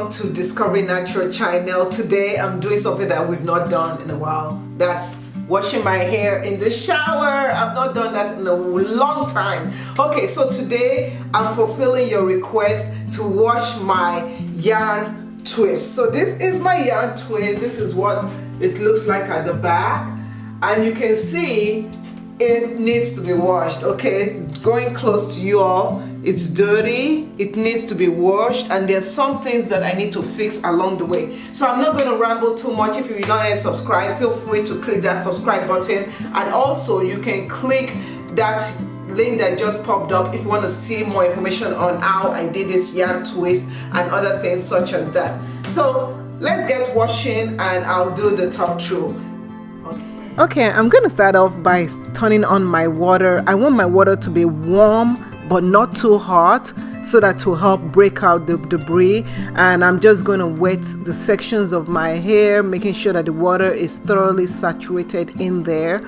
welcome to Discovering Natural channel. Today I'm doing something that we've not done in a while. That's washing my hair in the shower. I've not done that in a long time. Okay, so today I'm fulfilling your request to wash my yarn twist. So this is my yarn twist. This is what it looks like at the back, and you can see it needs to be washed. Okay, going close to you all, it's dirty, it needs to be washed, and there's some things that I need to fix along the way. So I'm not going to ramble too much. If you're not yet subscribed, feel free to click that subscribe button, and also you can click that link that just popped up if you want to see more information on how I did this yarn twist and other things such as that. So let's get washing, and I'll do the top through. Okay, I'm going to start off by turning on my water. I want my water to be warm but not too hot, so that to help break out the debris. And I'm just going to wet the sections of my hair, making sure that the water is thoroughly saturated in there,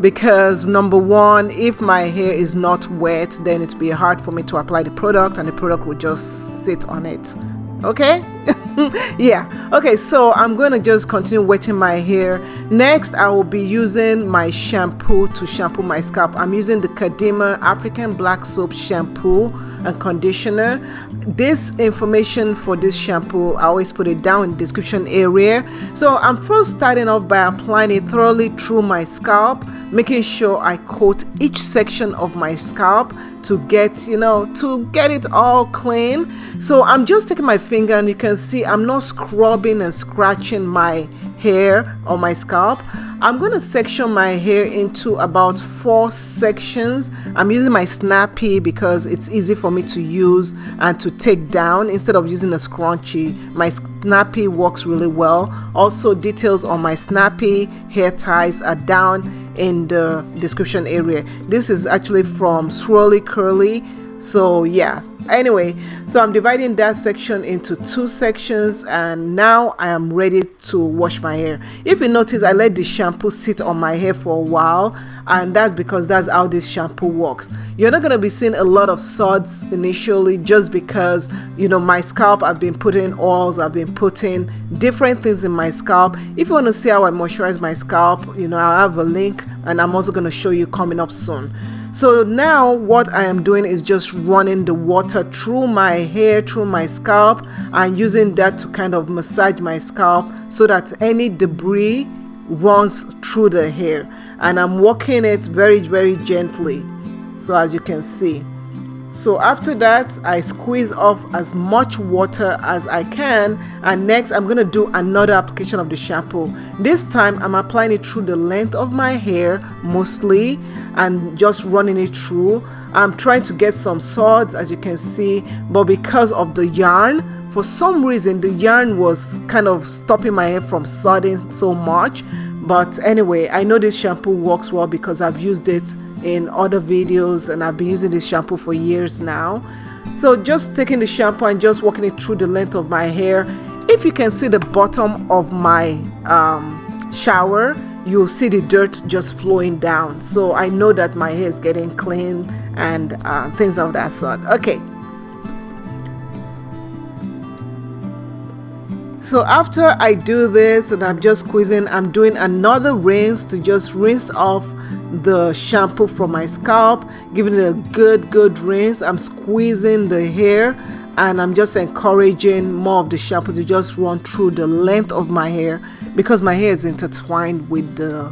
because number one, if my hair is not wet, then it'll be hard for me to apply the product, and the product will just sit on it. Okay. Yeah, okay, so I'm going to just continue wetting my hair. Next, I will be using my shampoo to shampoo my scalp. I'm using the Kadima African Black Soap shampoo and conditioner. This information for this shampoo, I always put it down in the description area. So I'm first starting off by applying it thoroughly through my scalp, making sure I coat each section of my scalp to get, to get it all clean. So I'm just taking my finger, and you can see I'm not scrubbing and scratching my hair or my scalp. I'm going to section my hair into about 4 sections. I'm using my snappy because it's easy for me to use and to take down instead of using a scrunchie. My snappy works really well. Also, details on my snappy hair ties are down in the description area. This is actually from Swirly Curly. So yeah, anyway, so I'm dividing that section into 2 sections, and now I am ready to wash my hair. If you notice, I let the shampoo sit on my hair for a while, and that's because that's how this shampoo works. You're not going to be seeing a lot of suds initially, just because my scalp, I've been putting oils, I've been putting different things in my scalp. If you want to see how I moisturize my scalp, I have a link, and I'm also going to show you coming up soon. So now what I am doing is just running the water through my hair, through my scalp, and using that to kind of massage my scalp so that any debris runs through the hair. And I'm working it very, very gently, so as you can see. So after that, I squeeze off as much water as I can, and next I'm going to do another application of the shampoo. This time I'm applying it through the length of my hair mostly, and just running it through. I'm trying to get some suds, as you can see, but because of the yarn, for some reason the yarn was kind of stopping my hair from sudding so much. But anyway, I know this shampoo works well because I've used it in other videos, and I've been using this shampoo for years now. So just taking the shampoo and just working it through the length of my hair. If you can see the bottom of my shower, you'll see the dirt just flowing down. So I know that my hair is getting clean and things of that sort. Okay. So after I do this and I'm just squeezing, I'm doing another rinse to just rinse off the shampoo from my scalp, giving it a good rinse. I'm squeezing the hair, and I'm just encouraging more of the shampoo to just run through the length of my hair, because my hair is intertwined with the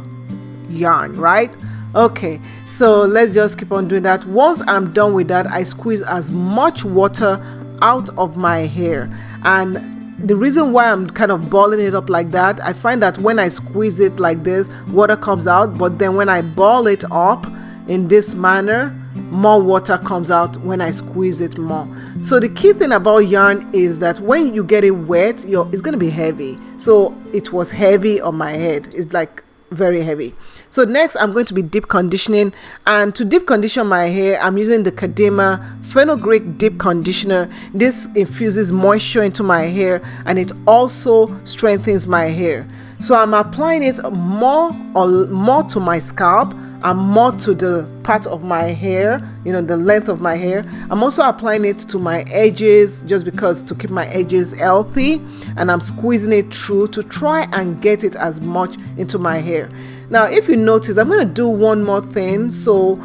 yarn, right? Okay, so let's just keep on doing that. Once I'm done with that, I squeeze as much water out of my hair. And the reason why I'm kind of balling it up like that, I find that when I squeeze it like this, water comes out, but then when I ball it up in this manner, more water comes out when I squeeze it more. So the key thing about yarn is that when you get it wet, it's going to be heavy. So it was heavy on my head. It's like very heavy. So next I'm going to be deep conditioning, and to deep condition my hair I'm using the Kadima Fenugreek deep conditioner. This infuses moisture into my hair, and it also strengthens my hair. So I'm applying it more to my scalp and more to the part of my hair, you know, the length of my hair. I'm also applying it to my edges just because to keep my edges healthy, and I'm squeezing it through to try and get it as much into my hair. Now, if you notice, I'm going to do one more thing. So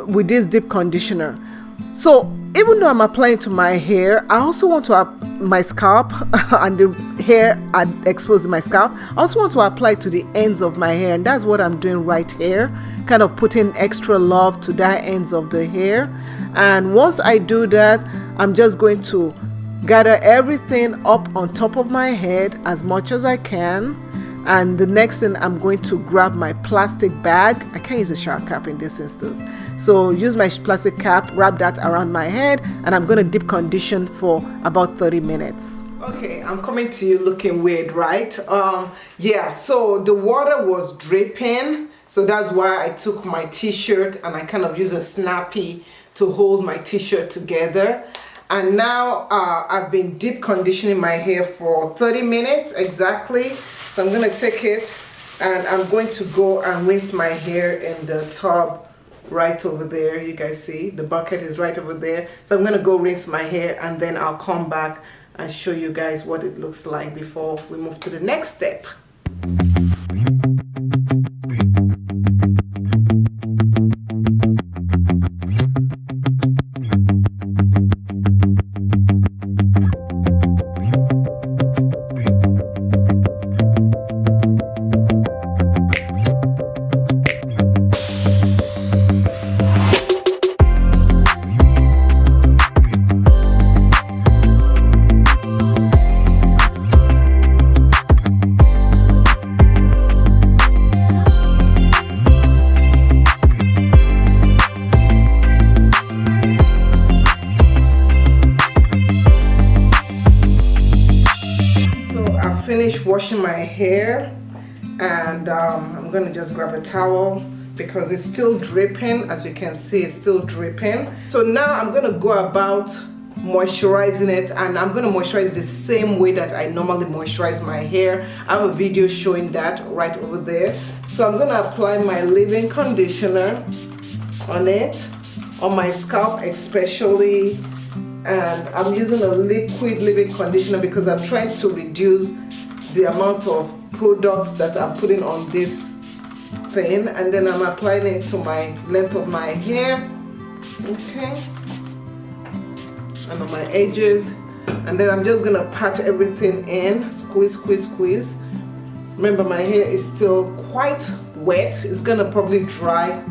with this deep conditioner, so even though I'm applying to my hair, I also want to my scalp and the hair exposed to my scalp. I also want to apply to the ends of my hair, and that's what I'm doing right here, kind of putting extra love to that ends of the hair. And once I do that, I'm just going to gather everything up on top of my head as much as I can. And the next thing, I'm going to grab my plastic bag. I can't use a shower cap in this instance, so use my plastic cap, wrap that around my head, and I'm going to deep condition for about 30 minutes. Okay, I'm coming to you looking weird, right? Yeah, so the water was dripping, so that's why I took my t-shirt and I kind of used a snappy to hold my t-shirt together. And now I've been deep conditioning my hair for 30 minutes exactly. So I'm going to take it and I'm going to go and rinse my hair in the tub right over there. You guys see the bucket is right over there. So I'm going to go rinse my hair, and then I'll come back and show you guys what it looks like before we move to the next step. Finished washing my hair, and I'm gonna just grab a towel because it's still dripping. As you can see, it's still dripping. So now I'm gonna go about moisturizing it, and I'm gonna moisturize the same way that I normally moisturize my hair. I have a video showing that right over there. So I'm gonna apply my leave-in conditioner on it, on my scalp especially, and I'm using a liquid leave-in conditioner because I'm trying to reduce the amount of products that I'm putting on this thing. And then I'm applying it to my length of my hair, okay, and on my edges. And then I'm just gonna pat everything in, squeeze, squeeze, squeeze. Remember, my hair is still quite wet. It's gonna probably dry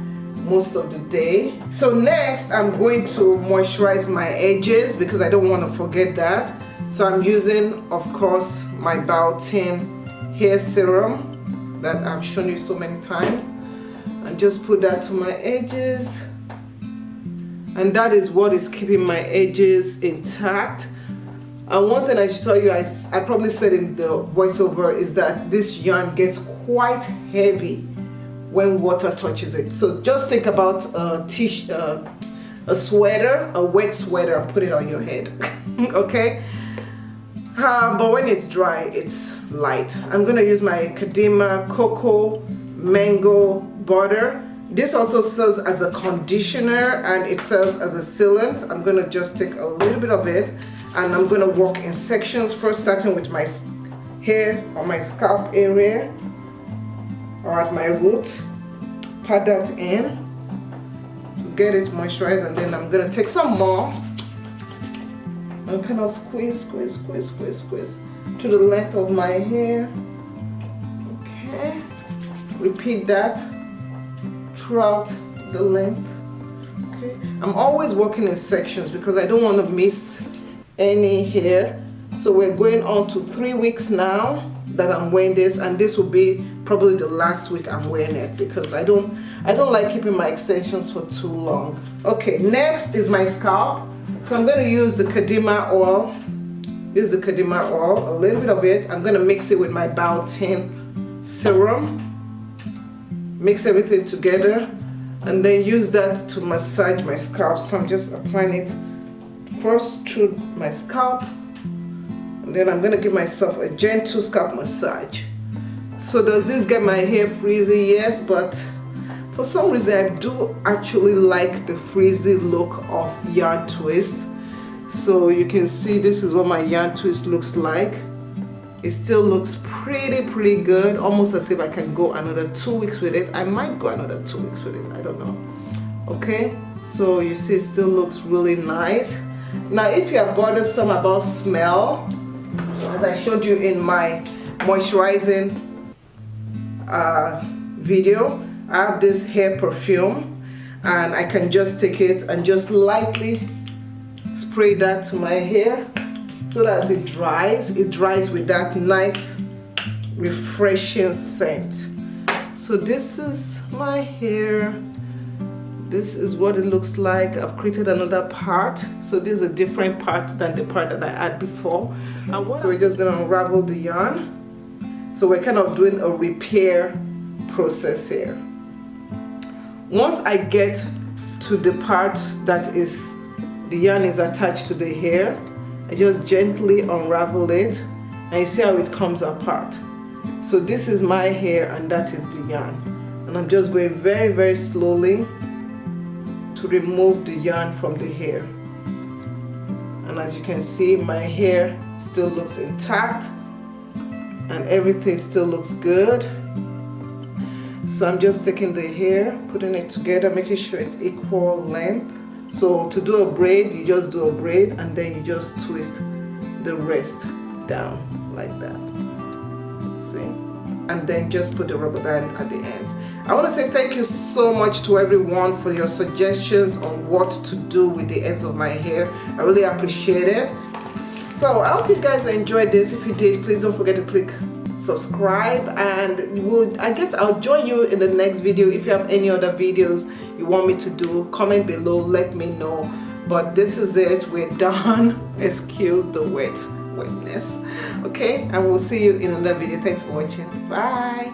most of the day. So next, I'm going to moisturize my edges because I don't want to forget that. So I'm using, of course, my Biotin hair serum that I've shown you so many times, and just put that to my edges. And that is what is keeping my edges intact. And one thing I should tell you, I probably said in the voiceover, is that this yarn gets quite heavy when water touches it. So just think about a sweater, a wet sweater, and put it on your head. Okay? But when it's dry, it's light. I'm gonna use my Kadima cocoa mango butter. This also serves as a conditioner and it serves as a sealant. I'm gonna just take a little bit of it, and I'm gonna work in sections, first starting with my hair on my scalp area or at my roots. Pat that in to get it moisturized, and then I'm gonna take some more and kind of squeeze, squeeze, squeeze, squeeze, squeeze to the length of my hair. Okay, repeat that throughout the length. Okay, I'm always working in sections because I don't want to miss any hair. So we're going on to 3 weeks now that I'm wearing this, and this will be probably the last week I'm wearing it because I don't like keeping my extensions for too long. Okay, next is my scalp. So I'm going to use the Kadima oil. This is the Kadima oil, a little bit of it. I'm going to mix it with my Biotin serum. Mix everything together and then use that to massage my scalp. So I'm just applying it first through my scalp, and then I'm going to give myself a gentle scalp massage. So does this get my hair frizzy? Yes, but for some reason I do actually like the frizzy look of yarn twist. So you can see this is what my yarn twist looks like. It still looks pretty good, almost as if I can go another 2 weeks with it. I might go another 2 weeks with it, I don't know. Okay, so you see it still looks really nice. Now if you are bothersome about smell, as I showed you in my moisturizing video, I have this hair perfume, and I can just take it and just lightly spray that to my hair so that as it dries with that nice refreshing scent. So this is my hair. This is what it looks like. I've created another part, so this is a different part than the part that I had before. And so we're just going to unravel the yarn. So we're kind of doing a repair process here. Once I get to the part that is the yarn is attached to the hair, I just gently unravel it, and you see how it comes apart. So this is my hair and that is the yarn, and I'm just going very slowly to remove the yarn from the hair. And as you can see, my hair still looks intact and everything still looks good. So I'm just taking the hair, putting it together, making sure it's equal length. So to do a braid, you just do a braid and then you just twist the rest down like that. See? And then just put the rubber band at the ends. I want to say thank you so much to everyone for your suggestions on what to do with the ends of my hair. I really appreciate it. So I hope you guys enjoyed this. If you did, please don't forget to click subscribe, and I guess I'll join you in the next video. If you have any other videos you want me to do, comment below, let me know. But this is it, we're done. Excuse the wetness. Okay, and we'll see you in another video. Thanks for watching. Bye.